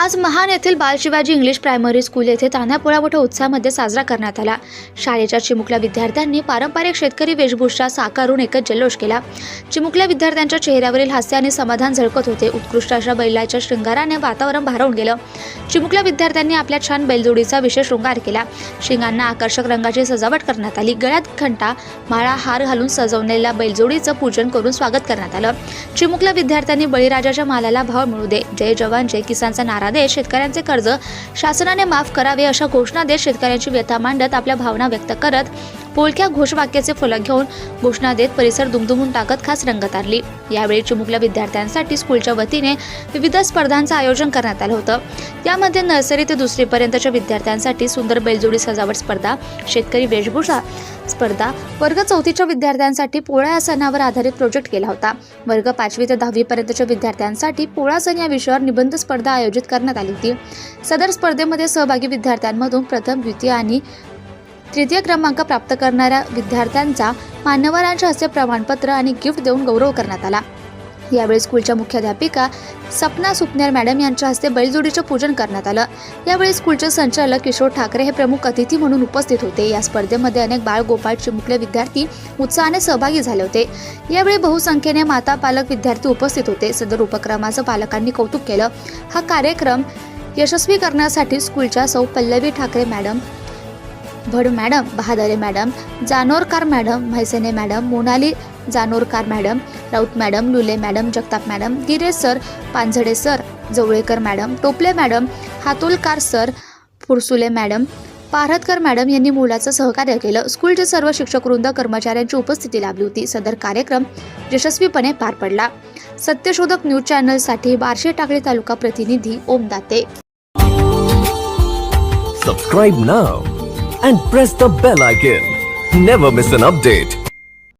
आज महान येथील बाल शिवाजी इंग्लिश प्रायमरी स्कूल येथे तान्हापोळा मोठ्या उत्साहामध्ये साजरा करण्यात आला। शाळेच्या चिमुकल्या विद्यार्थ्यांनी पारंपरिक शेतकरी वेशभूषा साकारून एकच जल्लोष केला। चिमुकल्या विद्यार्थ्यांच्या चेहऱ्यावरील हास्य आणि समाधान झळकत होते। उत्कृष्ट अशा बैलाच्या शृंगाराने वातावरण भारावून गेलं। चिमुकल्या विद्यार्थ्यांनी आपल्या छान बैलजोडीचा विशेष शृंगार केला। शिंगांना आकर्षक रंगाची सजावट करण्यात आली। गळ्यात घंटा, माळा, हार घालून सजवलेल्या बैलजोडीचं पूजन करून स्वागत करण्यात आलं। चिमुकल्या विद्यार्थ्यांनी बळीराजाच्या मालाला भाव मिळू दे, जय जवान जय किसानचा नारा देत शेतकऱ्यांचे कर्ज शासनाने माफ करावे अशा घोषणा देत शेतकऱ्यांची व्यथा मांडत आपल्या भावना व्यक्त करत पोलक्या घोषवाक्याचे फलक घेऊन घोषणा देत परिसर दुमदुमून टाकत खास रंगत आणली। यावेळी चिमुकल्या विद्यार्थ्यांसाठी स्कूलच्या वतीने विविध स्पर्धांचं आयोजन करण्यात आलं होतं। यामध्ये नर्सरी ते दुसरी पर्यंतच्या विद्यार्थ्यांसाठी सुंदर बैलजोडी सजावट स्पर्धा, शेतकरी वेशभूषा स्पर्धा, वर्ग 4च्या विद्यार्थ्यांसाठी पोळा या सणावर आधारित प्रोजेक्ट केला होता। वर्ग 5वी ते 10वी पर्यंतच्या विद्यार्थ्यांसाठी पोळा सण या विषयावर निबंध स्पर्धा आयोजित करण्यात आली होती। सदर स्पर्धेमध्ये सहभागी विद्यार्थ्यांमधून प्रथम, द्वितीय आणि तृतीय क्रमांक प्राप्त करणाऱ्या विद्यार्थ्यांचा मान्यवरांच्या हस्ते प्रमाणपत्र आणि गिफ्ट देऊन गौरव करण्यात आला। यावेळी स्कूलच्या मुख्याध्यापिका सपना सुपनेर मॅडम यांच्या हस्ते बैलजोडीचे पूजन करण्यात आलं। यावेळी स्कूलचे संचालक किशोर ठाकरे हे प्रमुख अतिथी म्हणून उपस्थित होते। या स्पर्धेमध्ये अनेक बाळ गोपाळ चिमुकले विद्यार्थी उत्साहाने सहभागी झाले होते। यावेळी बहुसंख्येने माता, पालक, विद्यार्थी उपस्थित होते। सदर उपक्रमाचं पालकांनी कौतुक केलं। हा कार्यक्रम यशस्वी करण्यासाठी स्कूलच्या सौ Pallavi Thackeray madam, Bhad madam, Bahadare madam, Janorkar madam, Mhaisene madam, Monali Janorkar madam, Raut madam, Lule madam, Jagtap madam, Gire sir, Panjhade sir, Jawalekar madam, Topale madam, Hatolkar sir, Fursule madam, Parhatkar madam यांनी मुलाचं सहकार्य केलं। स्कूलचे सर्व शिक्षकवृंद, कर्मचाऱ्यांची उपस्थिती लाभली होती। सदर कार्यक्रम यशस्वीपणे पार पडला। सत्यशोधक न्यूज चॅनलसाठी बार्शी टाकळी तालुका प्रतिनिधी ओम Date. Subscribe now and press the bell icon. Never miss an update.